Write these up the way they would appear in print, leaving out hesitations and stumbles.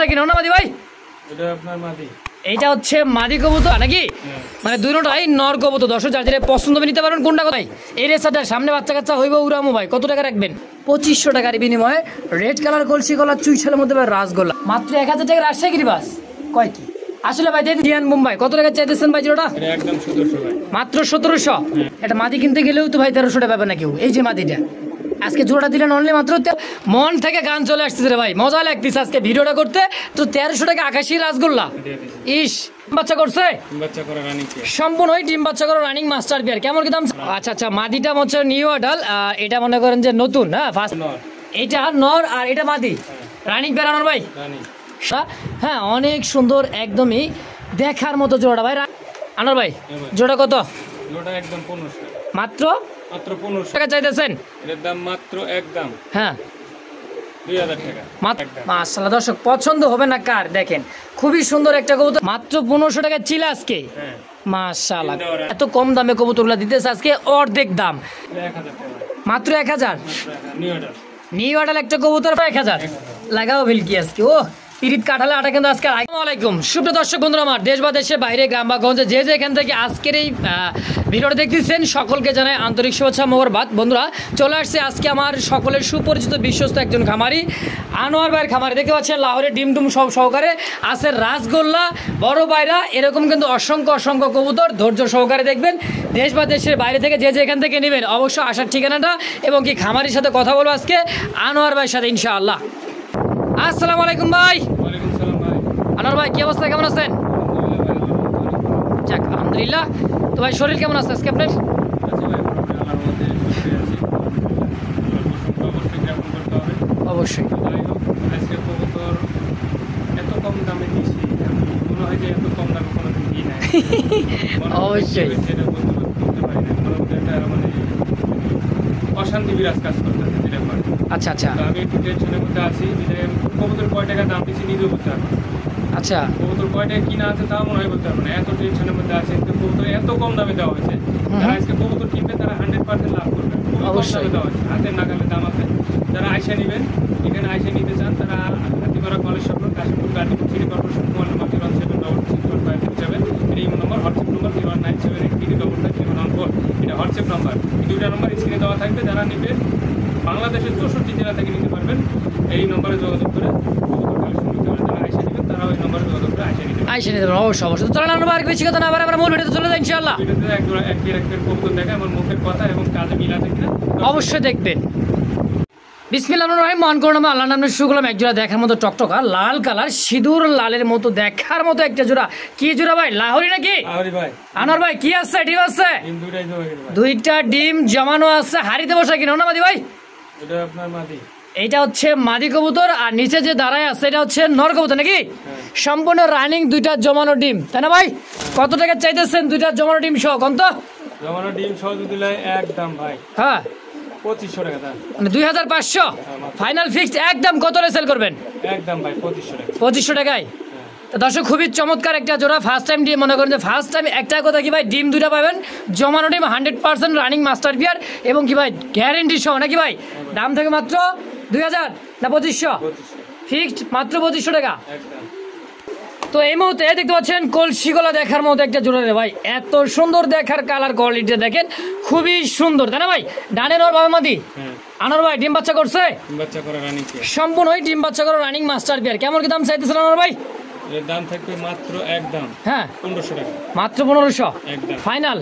বসা কিনো না মাদি ভাই? এইটা হচ্ছে মাদি কবুতর নাকি? মানে দুটোটাই নর কবুতর। দর্শক যার যেটা পছন্দ নিতে পারবেন। কোনটা কোথায়? এই রেসাটার সামনে বাচ্চা কাচ্চা হইব উড়ামো ভাই। কত টাকা রাখবেন? 2500 টাকার বিনিময়ে রেড কালার কলসি গলা চুইছালের মধ্যে ভাই রাসগোল্লা মাত্র 1000 টাকা। রাজশাহী গিরিবাস কয় কি আসলে ভাই দিয়ে দিয়ান মুম্বাই। কত টাকা চাইতেছেন ভাই জোড়াটা? একদম 1700 ভাই। মাত্র 1700। এটা মাদি কিনতে গেলেও তো ভাই 1300 টাকা পাবে না কেউ। এই যে মাদিটা আজকে জোড়া দিলেন অনলি মাত্র। মন থেকে গান চলে আসতেছে রে ভাই, মজা লাগতেছে আজকে ভিডিওটা করতে। তো 1300 টাকা আকাশি রাসগোল্লা। ইস বাচ্চা করছে, বাচ্চা করে রানিং সম্পূর্ণ ডিম বাচ্চা করে রানিং মাস্টার বিয়ার। কেমন কি দাম? আচ্ছা আচ্ছা, মাদিটা হচ্ছে নিউ আডাল, এটা মনে করেন যে নতুন। হ্যাঁ ফার্স্ট এটা নর আর এটা মাদি রানিং বেরানোর ভাই। হ্যাঁ অনেক সুন্দর, একদমই দেখার মতো জোড়া ভাই। আনোয়ার ভাই জোড়া কত? জোড়া একদম 1500 মাত্র 1500 টাকা চাইতেছেন? এর দাম মাত্র একদম হ্যাঁ 2000 টাকা মাশাআল্লাহ। দর্শক পছন্দ হবে না কার? দেখেন খুবই সুন্দর একটা কবুতর, মাত্র 1500 টাকা ছিল আজকে। মাশাআল্লাহ এত কম দামে কবুতরগুলো দিতেছে আজকে অর্ধেক দাম, 1000 টাকা মাত্র 1000। নিউ আডাল একটা কবুতর 1000 লাগাও বিলকি আজকে। ও পিরিত কাঠালে আটা কিন্তু আজকে। আসসালামু আলাইকুম সুপ্রিয় দর্শক বন্ধুরা, আমার দেশ বা দেশের বাইরে গ্রাম বা গঞ্জে যে যেখান থেকে আজকের এই ভিডিওটা দেখতেছেন সকলকে জানাই আন্তরিক শুভেচ্ছা মোবারকবাদ। বন্ধুরা চলে আসছে আজকে আমার সকলের সুপরিচিত বিশ্বস্ত একজন খামারি আনোয়ার ভাইয়ের খামারি। দেখতে পাচ্ছেন লাহোরের ডিম ডুম সব সহকারে আছে রাসগোল্লা বড় বাইরা, এরকম কিন্তু অসংখ্য অসংখ্য কবুতর। ধৈর্য সহকারে দেখবেন। দেশ বা দেশের বাইরে থেকে যে যেখান থেকে নেবেন অবশ্যই আসার ঠিকানাটা এবং কি খামারির সাথে কথা বলবো আজকে আনোয়ার ভাইয়ের সাথে ইনশাআল্লাহ। আসসালামু আলাইকুম ভাই। ওয়ালাইকুম সালাম ভাই। আনোয়ার ভাই কি অবস্থা, কেমন আছেন? যাক আলহামদুলিল্লাহ। তো ভাই শরীর কেমন আছে আজকে আপনার? অবশ্যই আজকে কবুতর এত কম দামে দিয়েছি, মনে হয় যে এত কম দামে কোনো দিন দিই নাই। অবশ্যই মানে অশান্তি বিরাজ কাজ করতেছে যেটা করে। আচ্ছা আচ্ছা, আমি একটু টেনশনের মধ্যে আছি যে কবুতর কয় টাকা দাম দিচ্ছি নিজেও বলতে পারবো। আচ্ছা কবুতর কয় টাকা কিনা আছে তাও মনে হয় বলতে পারবো না, এত টেনশনের মধ্যে আছে। কবুতর এত কম দামে দেওয়া হয়েছে, যারা আজকে কবুতর কিনবে তারা 100% লাভ করবে। অবশ্যই দেওয়া হয়েছে, হাতের নাগালে দাম আছে। যারা আইসা নেবেন, এখানে আইসা নিতে চান তারা হাতিপাড়া কলেজ স্বপ্ন Kashipur Gazipur city corporation mobile নম্বর 01777 এই নম্বর হোয়াটসঅ্যাপ নম্বর 0978355 এটা হোয়াটসঅ্যাপ নম্বর। এই দুইটা নম্বর স্ক্রিনে দেওয়া থাকবে। যারা নেবেন বাংলাদেশের 64 জেলা থেকে নিতে পারবেন। এই নম্বরে যোগাযোগ করে কবুতর কালেকশন নিতে পারেন। যারা আইসা নেবেন তারা ওই নম্বরে যোগাযোগ করে আইসা নিতে পারেন। আইসা নিতে পারেন অবশ্যই অবশ্যই। চলেন আমরা আর বেশি কথা না আবার আমরা মূল ভিডিওতে চলে যাই ইনশাআল্লাহ। ভিডিওতে এক কবুতর দেখে আমার মুখের কথা এবং কাজে মিল আছে কিনা অবশ্যই দেখবেন। বিসমিল্লাহির রহমানির রহিম। মন করুন আল্লাহর নামে শুরু করলাম। এক জোড়া দেখার মতো টকটকা লাল কালার, সিঁদুর লালের মতো দেখার মতো একটা জোড়া। কি জোড়া ভাই? লাহোরি নাকি? ভাই আনোয়ার ভাই কি আছে? ডিম আছে ডিম দুইটা ডিম জমানো আছে। হাড়িতে বসা কিনো না মাদি ভাই? এটা আপনার মাদি। এইটা হচ্ছে মাদি কবুতর আর নিচে যে দাঁড়ায় আছে এটা হচ্ছে নর কবুতর নাকি? সম্পূর্ণ রানিং দুইটা জমানো ডিম, তাই না ভাই? কত টাকা চাইতেছেন দুইটা জমানো ডিম সহ? কত জমানো ডিম সহ যদি একদম ভাই? হ্যাঁ 2500 টাকা দাম, মানে 2500 ফাইনাল ফিক্সড একদম। কত সেল করবেন? একদম ভাই 2500 টাকা। 2500 টাকায়। তো দর্শক খুবই চমৎকার একটা জোড়া। ফার্স্ট টাইম ডিম, মনে করেন যে ফার্স্ট টাইম একটা কথা কি ভাই, ডিম দুইটা পাবেন জমানো ডিম 100% রানিং মাস্টার বিয়ার এবং কি ভাই গ্যারেন্টি সহ নাকি ভাই? দাম থেকে মাত্র 2000 না 2500 ফিক্সড, মাত্র 2500 টাকা। তো এই মুহূর্তে দেখতে পাচ্ছেন কলসিগলা দেখার মতো একটা জোড়া রে ভাই। এত সুন্দর দেখার কালার কোয়ালিটি দেখেন, খুবই সুন্দর, তাই না ভাই? ডানের ওর বাবা মাদি আনোয়ার ভাই ডিম বাচ্চা করছে, বাচ্চা করে রানিং সম্পূর্ণ ডিম বাচ্চা করে রানিং মাস্টার বিয়ার। কেমন কি দাম চাইতেছেন আনোয়ার ভাই? এর দাম থাকবে মাত্র একদম হ্যাঁ 1500 টাকা, মাত্র 1500 একদম ফাইনাল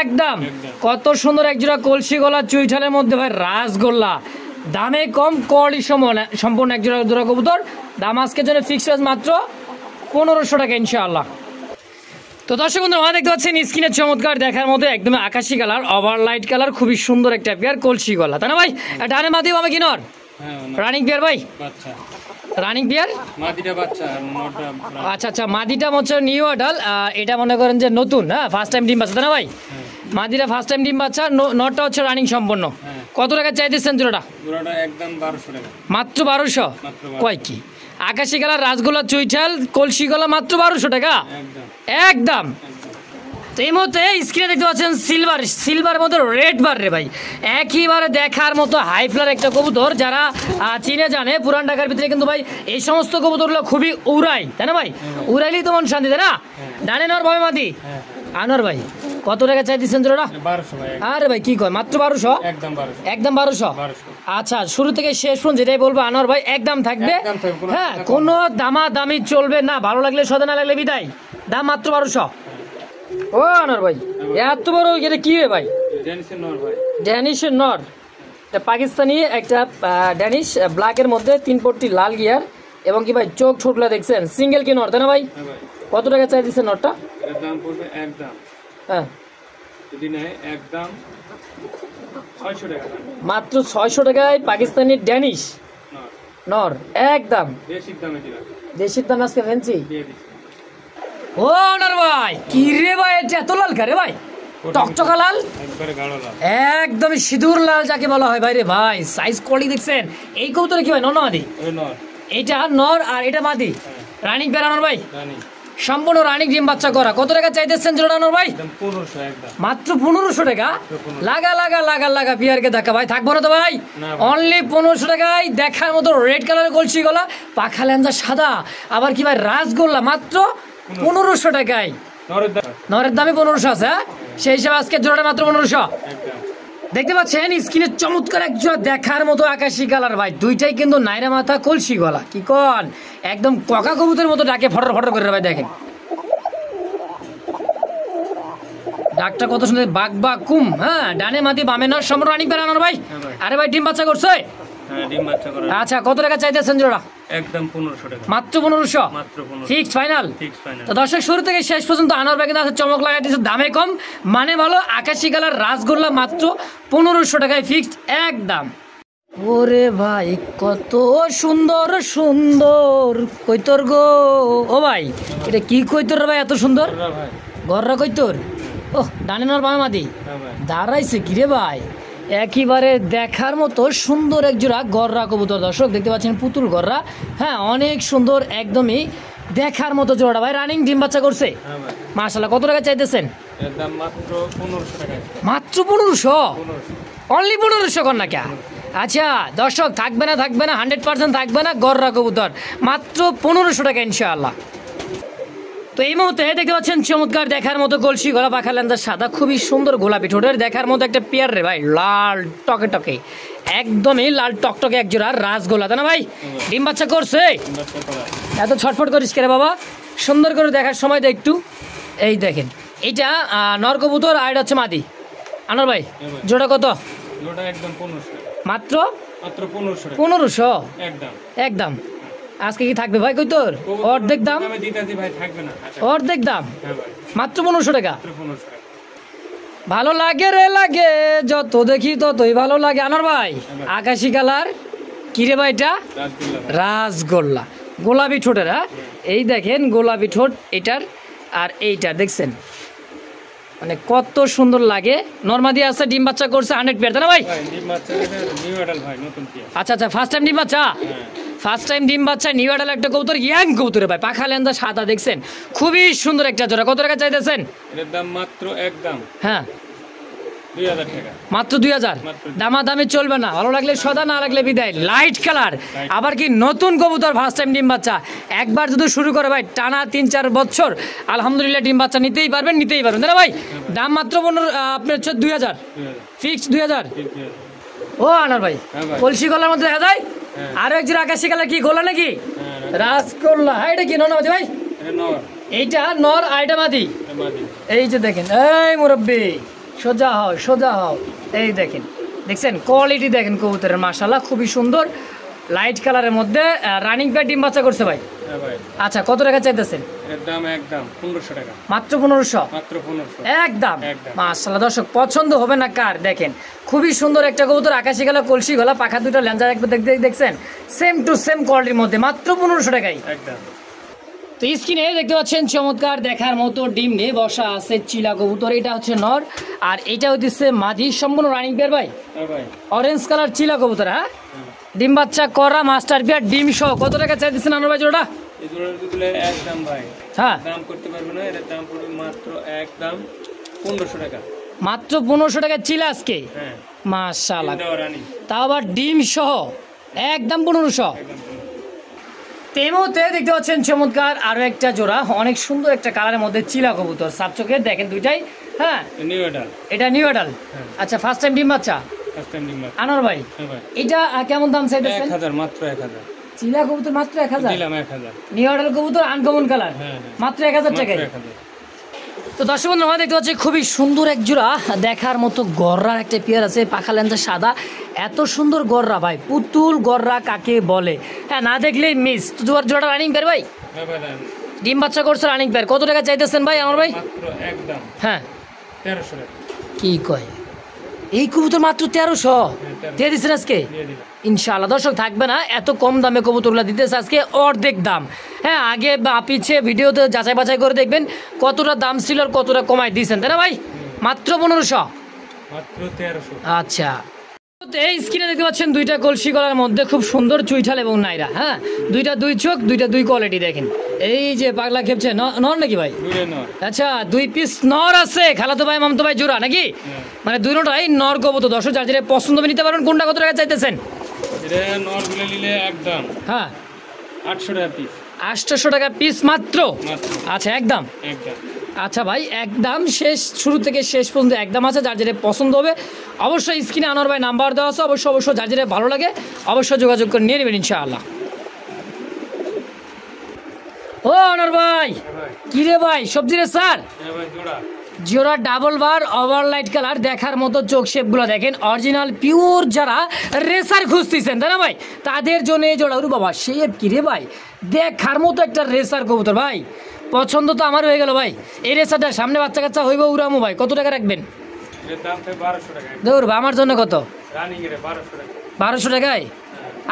একদম। কত সুন্দর এক জোড়া কলসিগলা চুইঠালের মধ্যে ভাই রাসগোল্লা, দামে কম কোয়ালিটি সম্পূর্ণ এক জোড়া কবুতর। দাম আজকের জন্য ফিক্স প্রাইস মাত্র 1500 টাকা ইনশাআল্লাহ। তো দর্শক বন্ধু আমরা দেখতে পাচ্ছেন স্ক্রিনে চমৎকার দেখার মতো একদম আকাশি কালার, ওভারলাইট কালার, খুবই সুন্দর একটা পেয়ার কলসিগলা, তাই না ভাই? ডানে মাদি বামে কি নর? রানিং পেয়ার ভাই, বাচ্চা রানিং পেয়ার মাদিটা বাচ্চা আর নরটা। আচ্ছা আচ্ছা, মাদিটা হচ্ছে নিউ আডাল, এটা মনে করেন যে নতুন। হ্যাঁ ফার্স্ট টাইম ডিম বাচ্চা, তাই না ভাই? মাদিটা ফার্স্ট টাইম ডিম বাচ্চা, নরটা হচ্ছে রানিং সম্পূর্ণ। কত টাকা চাইতেছেন জোড়াটা? জোড়াটা একদম 1200 টাকা, মাত্র 1200। কয় কি আকাশি কালার রাসগোল্লা চুইঠাল কলসিগলা মাত্র 1200 টাকা একদম। তো এই মুহূর্তে স্ক্রিনে দেখতে পাচ্ছেন সিলভার মতো রেড বার রে ভাই, একইবারে দেখার মতো হাই ফ্লার একটা কবুতর। যারা চিনে জানে পুরান ঢাকার ভিতরে কিন্তু ভাই এই সমস্ত কবুতরগুলো খুবই উড়াই, তাই না ভাই? উড়াইলেই তো মন শান্তি, তাই না? ডানে নর ভাবে মাদি। আনোয়ার ভাই কত টাকা চাই দিচ্ছেন জোড়াটা? 1200 ভাই। আরে ভাই কি কয়, মাত্র 1200? একদম 1200। আচ্ছা শুরু থেকে শেষ পর্যন্ত যেটাই বলবো আনোয়ার ভাই একদম থাকবে। হ্যাঁ, কোনো দামাদামি চলবে না, ভালো লাগলে সদা, না লাগলে বিদায়। দাম মাত্র 1200। ও আনোয়ার ভাই এত বড় এটা কি রে ভাই? ড্যানিশের নর, এটা পাকিস্তানি একটা ড্যানিশ, ব্ল্যাকের মধ্যে 3 পট্টি লাল গিয়ার এবং কি ভাই চোখ ছোটলা দেখছেন, সিঙ্গেল কি নর, তাই না ভাই? কত টাকা চাই দিচ্ছেন নরটা? দাম পড়বে একদম, হ্যাঁ যদি নেয় একদম 600 টাকা। মাত্র 600 টাকায় পাকিস্তানি ড্যানিশ নর, একদম দেশির দাম। আজকে ফ্যান্সি ও আনোয়ার ভাই, কি রে ভাই এটা এত লাল কারে ভাই? টকটকা লাল, একদম সিঁদুর লাল যাকে বলা হয় ভাই রে ভাই। সাইজ কোয়ালিটি দেখছেন? এই কবুতরে কি ভাই নর না মাদি? এইটা নর আর এটা মাদি। রানিং বেরানোর ভাই, সম্পূর্ণ রানিং ডিম বাচ্চা করা। কত টাকা চাইতেছেন জোড়ানোর ভাই? মাত্র 1500 টাকা। লাগা লাগা লাগা লাগা বিয়ারকে দেখা ভাই, থাকবো না তো ভাই? অনলি 1500 টাকায় দেখার মতো রেড কালারের কলসি গলা, পাখা লেঞ্জা সাদা, আবার কি ভাই রাসগোল্লা, মাত্র 1500 টাকায়। নরের দামে 1500 আছে, সেই হিসাবে আজকে জোড়াটা মাত্র 1500। দেখতে পাচ্ছেন স্ক্রিনে চমৎকার এক জোড়া দেখার মতো আকাশি কালার ভাই, দুইটাই কিন্তু নাইরা মাথা কলসি গলা। কি কন, একদম ককা কবুতরের মতো ডাকে ফটর ফটর করে ভাই। দেখেন ডাকটা কত সুন্দর, বাঘ বা কুম। হ্যাঁ, ডানে মাদি বামে নর, সম্পূর্ণ রানিং বেরানোর ভাই। আরে ভাই ডিম বাচ্চা করছে? আচ্ছা কত টাকা চাইতেছেন জোড়া? একদম 1500 টাকা। মাত্র 1500? Fixed final? তো দর্শক শুরু থেকে শেষ পর্যন্ত আনোয়ার ভাই কিন্তু আছে চমক লাগাই দিচ্ছে, দামে কম মানে ভালো। আকাশি কালার রাসগোল্লা মাত্র 1500 টাকায় ফিক্সড একদম। ওরে ভাই কত সুন্দর সুন্দর কৈতর গো। ও ভাই এটা কি কৈতর ভাই এত সুন্দর? গররা কৈতর। ও ডানে নর বামে মাদি, দাঁড়াইছে কি রে ভাই? একেবারে দেখার মতো সুন্দর এক জোড়া গররা কবুতর। দর্শক দেখতে পাচ্ছেন পুতুল গররা, হ্যাঁ অনেক সুন্দর, একদমই দেখার মতো জোড়া ভাই। রানিং ডিম বাচ্চা করছে মাশাআল্লাহ। কত টাকা চাইতেছেন? মাত্র 1500 টাকা। মাত্র 1500? অনলি 1500 কর না কে? আচ্ছা দর্শক থাকবে না 100% থাকবে না গররা কবুতর, মাত্র 1500 টাকা ইনশাআল্লাহ। তো এই মুহূর্তে দেখতে পাচ্ছেন চমৎকার দেখার মতো কলসি গলা, পাখা লেন্দা সাদা, খুবই সুন্দর গোলাপি ঠোঁটের দেখার মতো একটা পেয়ার রে ভাই, লাল টকে টকে, একদমই লাল টকটকে এক জোড়া রাসগোল্লা, তাই না ভাই? ডিম বাচ্চা করছে? এত ছটফট করিস কে রে বাবা, সুন্দর করে দেখার সময় দেখ একটু। এই দেখেন এইটা নর কবুতর আর এটা হচ্ছে মাদি। আনোয়ার ভাই জোড়া কত? একদম 1500। মাত্র 1500 একদম। আজকে কি থাকবে ভাই কৈতর? অর্ধেক দাম, অর্ধেক দাম, মাত্র 1500 টাকা। ভালো লাগে রে লাগে, যত দেখি ততই ভালো লাগে। আনোয়ার ভাই আকাশি কালার কি রে ভাই? এটা রাসগোল্লা, গোলাপি ঠোঁটের। হ্যাঁ এই দেখেন গোলাপি ঠোঁট এটার, আর এইটা দেখছেন মানে কত সুন্দর লাগে। নরমাদি আছে, ডিম বাচ্চা করছে 100 পেয়ার, তাই না ভাই? আচ্ছা আচ্ছা, ফার্স্ট টাইম ডিম বাচ্চা? ফার্স্ট টাইম ডিম বাচ্চা, নিউ অ্যাডাল একটা কবুতর, ইয়াং কবুতরে ভাই, পাখা লেন্দা সাদা দেখছেন, খুবই সুন্দর একটা জোড়া। কত টাকা চাইতেছেন? মাত্র একদম, হ্যাঁ 2000 টাকা। মাত্র 2000? দামাদামি চলবে না, ভালো লাগলে সদা, না লাগলে বিদায়। লাইট কালার, আবার কি নতুন কবুতর, ফার্স্ট টাইম ডিম বাচ্চা। একবার যদি শুরু করে ভাই টানা 3-4 বছর আলহামদুলিল্লাহ ডিম বাচ্চা নিতেই পারবেন, তাই না ভাই? দাম মাত্র আপনার হচ্ছে 2000, ফিক্সড 2000। ও আনার ভাই কলসি গলার মধ্যে দেখা যায় আরো এক জোড়া আকাশি কালার, কি গোলা নাকি? রাসগোল্লা। হ্যাঁ এটা কি নর মাদি ভাই? এইটা নর আর এটা মাদি। এই যে দেখেন, এই মুরব্বি সোজা হও সোজা হও, এই দেখেন, দেখছেন কোয়ালিটি দেখেন কবুতরের, মাশাআল্লাহ খুবই সুন্দর, লাইট কালারের মধ্যে রানিং পেয়ার ডিম বাচ্চা করছে ভাই। আচ্ছা কত টাকা চাইতেছেন? একদম 1500 টাকা। মাত্র 1500? মাত্র 1500 একদম। মাশাআল্লাহ দর্শক পছন্দ হবে না কার? দেখেন খুবই সুন্দর একটা কবুতর, আকাশি গলা, কলসি গলা, পাখা দুটো লেঞ্জা একবার দেখছেন, সেম টু সেম কোয়ালিটির মধ্যে, মাত্র 1500 টাকায় একদম। তো স্ক্রিনে দেখতে পাচ্ছেন চমৎকার দেখার মতো ডিম নিয়ে বসা আছে চিলা কবুতর, এটা হচ্ছে নর আর এটা হচ্ছে মাদি, সম্পূর্ণ রানিং পেয়ার ভাই, অরেঞ্জ কালার চিলা কবুতর। হ্যাঁ ডিম বাচ্চা করা মাস্টার পেয়ার ডিম সহ। কত টাকা চাইতেছেন আনোয়ার ভাই জোড়া? একদম ভাই, হ্যাঁ দাম করতে পারবো না, এর দাম পড়বে মাত্র একদম 1500 টাকা। মাত্র 1500 টাকা চিলা আজকে। হ্যাঁ মাশাআল্লাহ, ডিম দেওয়া রানী। তাও আবার ডিম সহ একদম 1500। একদম 1500। তেমোতে দেখতে পাচ্ছেন চমৎকার আরো একটা জোড়া, অনেক সুন্দর একটা কালারের মধ্যে চিলা কবুতর, সাপ চোখের দেখেন দুইটাই। হ্যাঁ নিউ অ্যাডাল্ট। এটা নিউ অ্যাডাল্ট। হ্যাঁ। আচ্ছা, ফার্স্ট টাইম ডিম বাচ্চা। ফার্স্ট টাইম ডিম বাচ্চা। আনোয়ার ভাই, হ্যাঁ ভাই। এটা কেমন দাম চাইতেছেন? 1000, মাত্র 1000 চিলা কবুতর মাত্র 1000 দিলাম। 1000 নিউ অ্যাডাল্ট কবুতর, আনকমন কালার, হ্যাঁ, মাত্র 1000 টাকায়। 1000। তো দর্শক বন্ধু, আমরা দেখতে পাচ্ছি খুবই সুন্দর এক জোড়া, দেখার মতো গররার একটা পেয়ার আছে, পাখা লেন্সা সাদা, এত সুন্দর গররা ভাই, পুতুল গররা কাকে বলে, হ্যাঁ না দেখলেই মিস। তো জোড়াটা রানিং পেয়ার ভাই, হ্যাঁ ভাই রানী। ডিম বাচ্চা করছে, রানিং পেয়ার। কত টাকা চাইতেছেন ভাই আমার ভাই? মাত্র একদম হ্যাঁ 1300 টাকা। কি কয়, এই কবুতর মাত্র 1300 দিয়ে দিচ্ছেন আজকে? দিয়ে দিলাম। ইনশাআল্লাহ দর্শক থাকবে না, এত কম দামে কবুতরগুলো দিতেছে আজকে অর্ধেক দাম। হ্যাঁ, আগে বা পিছিয়ে ভিডিওতে যাচাই বাছাই করে দেখবেন কতটা দাম ছিল আর কতটা কমাই দিয়েছেন, তাই না ভাই? মাত্র 1500। মাত্র 1300। আচ্ছা, এই স্ক্রিনে দেখতে পাচ্ছেন দুইটা কলসি গলার মধ্যে খুব সুন্দর চুইঠাল এবং নাইরা। হ্যাঁ, দুইটা দুই চোখ, দুইটা দুই কোয়ালিটি দেখেন। এই যে পাগলা খেপছে নর নাকি ভাই? দুইটা নর। আচ্ছা, 2 পিস নর আছে, খালাতো ভাই মামতো ভাই জোড়া নাকি? মানে দুটোটাই নর কবুতর। দর্শক যার যেটা পছন্দ হবে নিতে পারবেন। কোনটা কত টাকা চাইতেছেন? এটা নরগুলো নিলে একদম হ্যাঁ 800 টাকা পিস। 800 টাকা পিস মাত্র। মাত্র আচ্ছা, একদম। একদম। আচ্ছা ভাই, একদম শেষ, শুরু থেকে শেষ পর্যন্ত একদম আছে। যার যেটা পছন্দ হবে অবশ্যই স্ক্রিনে আনোয়ার ভাই নাম্বার দেওয়া আছে, অবশ্যই যার যেটা ভালো লাগে অবশ্যই যোগাযোগ করে নিয়ে নেবেন ইনশাআল্লাহ। ও আনোয়ার ভাই, হ্যাঁ ভাই। কি রে ভাই, সবজি রে স্যার? হ্যাঁ ভাই জোড়া। জোড়া ডাবল বার ওভারলাইট কালার, দেখার মতো চোখ শেপগুলো দেখেন, অরিজিনাল পিওর যারা রেসার খুঁজতেছেন তাই না ভাই, তাদের জন্য এই জোড়া। ওরে বাবা, শেপ কি রে ভাই, দেখার মতো একটা রেসার কবুতর ভাই, পছন্দ তো আমার হয়ে গেল ভাই। এই রেসারটা সামনে বাচ্চা কাচ্চা হইব উড়ামো ভাই, কত টাকা রাখবেন? এর দাম তো 1200 টাকা। দৌড় আমার জন্য কত? রানিং এর 1200 টাকা। 1200 টাকায়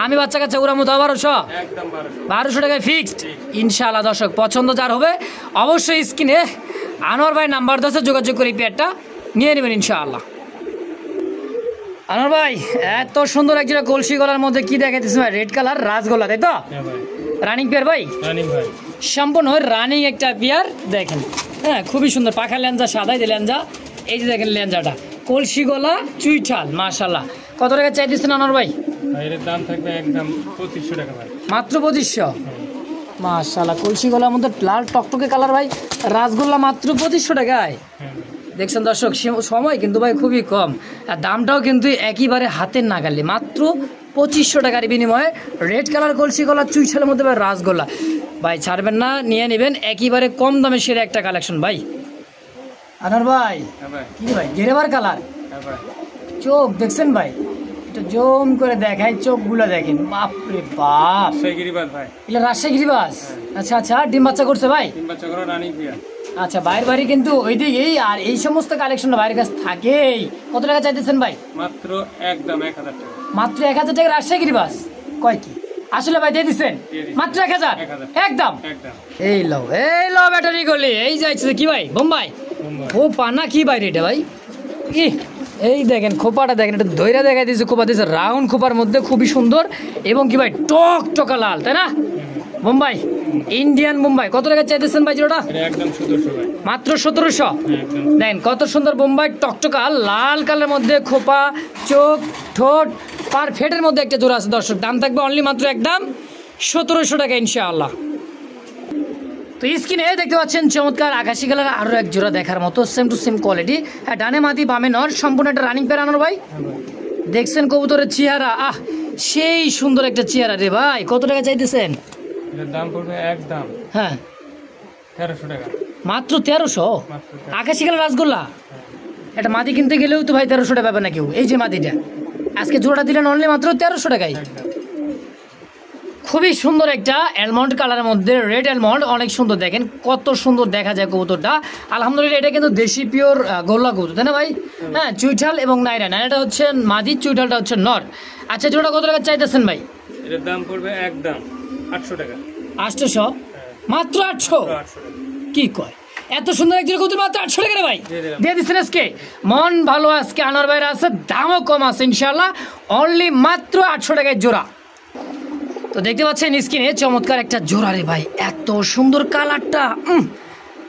আমি বাচ্চা কাচ্চা উড়ামো তো 1200? একদম 1200। 1200 টাকায় ফিক্সড ইনশাআল্লাহ। দর্শক পছন্দ যার হবে অবশ্যই স্ক্রিনে আনোয়ার ভাই নাম্বার 10 যোগাযোগ করে এই পেয়ারটা নিয়ে নেবেন ইনশাআল্লাহ। আনোয়ার ভাই, এত সুন্দর একজোড়া কলসি গলার মধ্যে কি দেখাইতেছে ভাই? রেড কালার রাজগোলা, তাই তো? হ্যাঁ ভাই রানিং পেয়ার ভাই, রানিং ভাই। সম্পূর্ণ রানিং একটা পেয়ার দেখেন। হ্যাঁ, খুবই সুন্দর, পাখা লেঞ্জা সাদাই যে লেঞ্জা, এই যে দেখেন লেঞ্জাটা, কলসি গলা চুইঠাল, মাশাআল্লাহ। কত টাকা চাই দিচ্ছেন আনোয়ার ভাই? এর দাম থাকবে একদম 2500 টাকা ভাই। মাত্র 2500। মাশাআল্লাহ, কলসি গলার মধ্যে লাল টকটকে কালার ভাই, রাসগোল্লা মাত্র 2500 টাকায়। হ্যাঁ ভাই। দেখছেন দর্শক, সময় কিন্তু ভাই খুবই কম, আর দামটাও কিন্তু একেবারে হাতের নাগালে, মাত্র 2500 টাকার বিনিময়ে রেড কালার কলসি গলা চুইঠালের মধ্যে ভাই রাসগোল্লা ভাই, ছাড়বেন না, নিয়ে নেবেন একেবারে কম দামে সেরা একটা কালেকশন ভাই। আনোয়ার ভাই, হ্যাঁ ভাই। কি ভাই গেরেবার কালার, হ্যাঁ ভাই। চোখ দেখছেন ভাই, একটু জম করে দেখাই, চোখগুলো দেখেন, বাপরে বাপ, সেইগিরিবাদ ভাই। এগুলো রাজশাহী গিরিবাস। আচ্ছা আচ্ছা, ডিম বাচ্চা করছে ভাই? 3 বাচ্চা করে রানিং বিয়া। আচ্ছা, বাইরের বাড়ি কিন্তু ওইদিকেই, আর এই সমস্ত কালেকশনটা বাইরের কাছে থাকেই। কত টাকা চাইতেছেন ভাই? মাত্র একদম 1000 টাকা। মাত্র 1000 টাকা রাজশাহী গিরিবাস কয় কি আসলে ভাই? দিয়ে দিচ্ছেন মাত্র 1000 একদম। একদম। এই লো ব্যাটারি গলি, এই যাইছে কি ভাই? বোম্বাই ও পানা কি ভাই রেটে ভাই? কি এই দেখেন খোপাটা দেখেন, এটা দইরা দেখাই দিয়েছে, খোপা দিয়েছে রাউন্ড খোপার মধ্যে, খুবই সুন্দর এবং কি ভাই টক টকা লাল, তাই না? বোম্বাই, ইন্ডিয়ান বোম্বাই। কত টাকা চাইতেছেন ভাই জোড়াটা? এটা একদম 1700 ভাই। মাত্র 1700। একদম। দেখেন কত সুন্দর বোম্বাই টকটকা লাল কালারের মধ্যে, খোপা চোখ ঠোঁট পারফেক্টের মধ্যে একটা জোড়া আছে দর্শক। দাম থাকবে অনলি মাত্র একদম 1700 টাকা ইনশাআল্লাহ। তো স্ক্রিনে দেখতে পাচ্ছেন চমৎকার আকাশি কালার আরও এক জোড়া, দেখার মতো সেম টু সেম কোয়ালিটি। হ্যাঁ, ডানে মাদি বামে নর, সম্পূর্ণ একটা রানিং পেয়ার আনোয়ার ভাই। দেখছেন কবুতরের চেহারা, সেই সুন্দর একটা চেহারা রে ভাই। কত টাকা চাইতেছেন? এর দাম পড়বে একদম হ্যাঁ 1300 টাকা। মাত্র 1300। মাত্র 1300। আকাশি কালার রাসগোল্লা, এটা মাদি কিনতে গেলেও তো ভাই 1300 টাকা পাবে না কেউ। এই যে মাদিটা আজকে জোড়াটা দিলেন অনলি মাত্র 1300 টাকায়। একদম। খুবই সুন্দর একটা অ্যালমন্ড কালারের মধ্যে, রেড অ্যালমন্ড, অনেক সুন্দর, দেখেন কত সুন্দর দেখা যায় কবুতরটা। আলহামদুলিল্লাহ, এটা কিন্তু দেশি পিওর গোল্লা কবুতর, তাই না ভাই? হ্যাঁ, চুইঠাল এবং নাইরাটা হচ্ছে মাদি, চুইঠালটা হচ্ছে নর। আচ্ছা, জোড়া কত টাকা চাইতেছেন ভাই? এর দাম পড়বে একদম 800 টাকা। 800? মাত্র 800? 800 টাকা। কি কয়, এত সুন্দর একজন কবুতর মাত্র 800 টাকা রে ভাই? দিয়ে দিলাম। দিয়ে দিচ্ছেন আজকে। মন ভালো আজকে আনোয়ার ভাইয়ের আছে, দামও কম আছে ইনশাআল্লাহ, অনলি মাত্র 800 টাকায় জোড়া। তো দেখতে পাচ্ছেন স্ক্রিনে চমৎকার একটা জোড়া রে ভাই, এত সুন্দর কালারটা,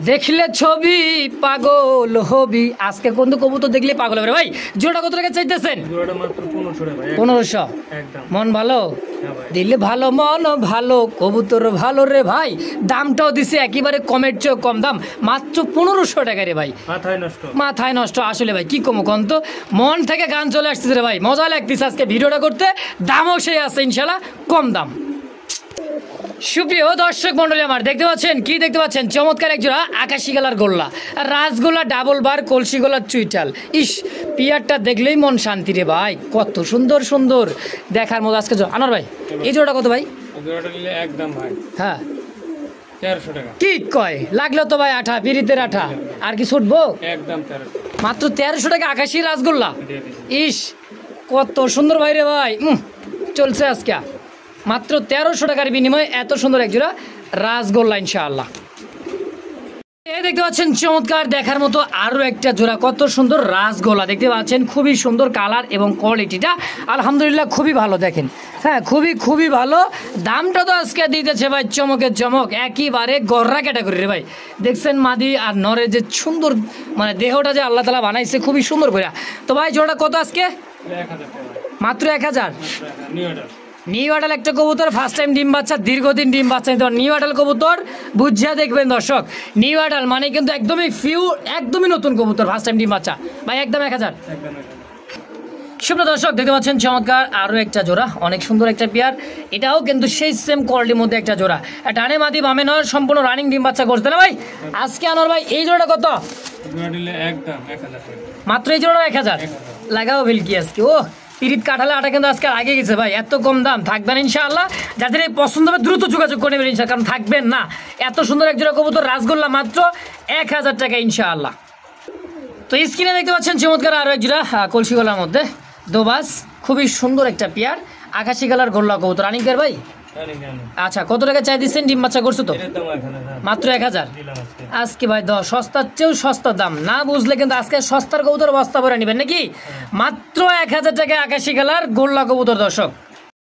দেখলে ছবি পাগল হবি। আজকে কোন কবুতর দেখলে পাগল হবে রে ভাই। জোড়া কত টাকা চাইতেছেন? জোড়াটা মাত্র 1500 টাকা ভাই। 1500। একদম মন ভালো হ্যাঁ ভাই। দিলে ভালো, মন ভালো, কবুতর ভালো রে ভাই। দামটাও দিছে একেবারে কমের চেয়ে কম দাম, মাত্র 1500 টাকা রে ভাই। মাথায় নষ্ট। মাথায় নষ্ট আসলে ভাই, কি কমো কন্ত, মন থেকে গান চলে আসতেছে রে ভাই। মজা লাগতেছে আজকে ভিডিওটা করতে। দামও সেই আছে ইনশাল্লাহ, কম দাম। সুপ্রিয় দর্শক মন্ডলী আমার, দেখতে পাচ্ছেন কি দেখতে পাচ্ছেন? চমৎকার এক জোড়া আকাশি কালার গোল্লা, রাসগোল্লা ডাবল বার, কলসি গোল্লা চুইটাল। ইস, পিয়ারটা দেখলেই মন শান্তি রে ভাই। কত সুন্দর সুন্দর দেখার মতো আজকে। আনোয়ার ভাই, এই জোড়াটা কত ভাই? জোড়াটা নিলে একদম ভাই হ্যাঁ 1300 টাকা। কি কয়, লাগলো তো ভাই আঠা, পিরিতের আঠা। আর কি ছুটবো? একদম 1300 মাত্র 1300 টাকা আকাশি রাসগোল্লা। দিয়ে দিছি। ইস, কত সুন্দর ভাই রে ভাই। চলছে আজকে মাত্র 1300 টাকার বিনিময়ে এত সুন্দর এক জোড়া রাসগোল্লা ইনশাআল্লাহ। এই দেখতে পাচ্ছেন চমৎকার দেখার মতো আরো একটা জোড়া, কত সুন্দর রাসগোল্লা দেখতে পাচ্ছেন। খুবই সুন্দর কালার এবং কোয়ালিটিটা আলহামদুলিল্লাহ খুবই ভালো। দেখেন, হ্যাঁ খুবই খুবই ভালো। দামটা তো আজকে দিতেছে ভাই চমকের চমক, একেবারে গররা ক্যাটাগরি রে ভাই। দেখছেন মাদি আর নরের যে সুন্দর মানে দেহটা যে আল্লাহ তাআলা বানাইছে খুবই সুন্দর করে। তো ভাই জোড়া কত আজকে? 1000 টাকা। মাত্র 1000। New order. নিউ আডাল একটা কবুতর, ফার্স্ট টাইম ডিম বাচ্চা, দীর্ঘদিন ডিম বাচ্চা নিতে নিউ আডাল কবুতর বুঝিয়া দেখবেন দর্শক। নিউ আডাল মানে কিন্তু একদমই একদমই নতুন কবুতর, ফার্স্ট টাইম ডিম বাচ্চা ভাই। একদম 1000। একদম সুপ্রিয় দর্শক দেখতে পাচ্ছেন চমৎকার আরও একটা জোড়া, অনেক সুন্দর একটা পেয়ার। এটাও কিন্তু সেই সেম কোয়ালিটির মধ্যে একটা জোড়া। ডানে মাদি বামে নয়, সম্পূর্ণ রানিং ডিম বাচ্চা করতে না ভাই আজকে। আনোয়ার ভাই, এই জোড়াটা কত? জোড়া নিলে একদম 1000 টাকা। মাত্র এই জোড়া 1000। লাগাও ভেলকি আজকে। ও পিরিত কাঠালে আটা কিন্তু আজকে আগে গেছে ভাই। এত কম দাম থাকবেন ইনশাআল্লাহ। যাদের এই পছন্দ হবে দ্রুত যোগাযোগ করে নেবেন ইনশাআল্লাহ, কারণ থাকবেন না। এত সুন্দর এক জোড়া কবুতর রাসগোল্লা মাত্র 1000 টাকা ইনশাআল্লাহ। তো স্ক্রিনে দেখতে পাচ্ছেন চমৎকার আরও এক জোড়া কলসি গলার মধ্যে দোবাস, খুবই সুন্দর একটা পেয়ার আকাশি কালার গোল্লা কবুতর। রানিং পেয়ার ভাই। আচ্ছা, কত টাকা চাই দিচ্ছেন? ডিম বাচ্চা করছো তো? মাত্র 1000 আজকে ভাই। সস্তার চেয়েও সস্তা দাম না বুঝলে কিন্তু আজকে সস্তার কবুতর বস্তা ভরে নেবেন নাকি? মাত্র 1000 টাকা আকাশি কালার গোল্লা কবুতর দর্শক।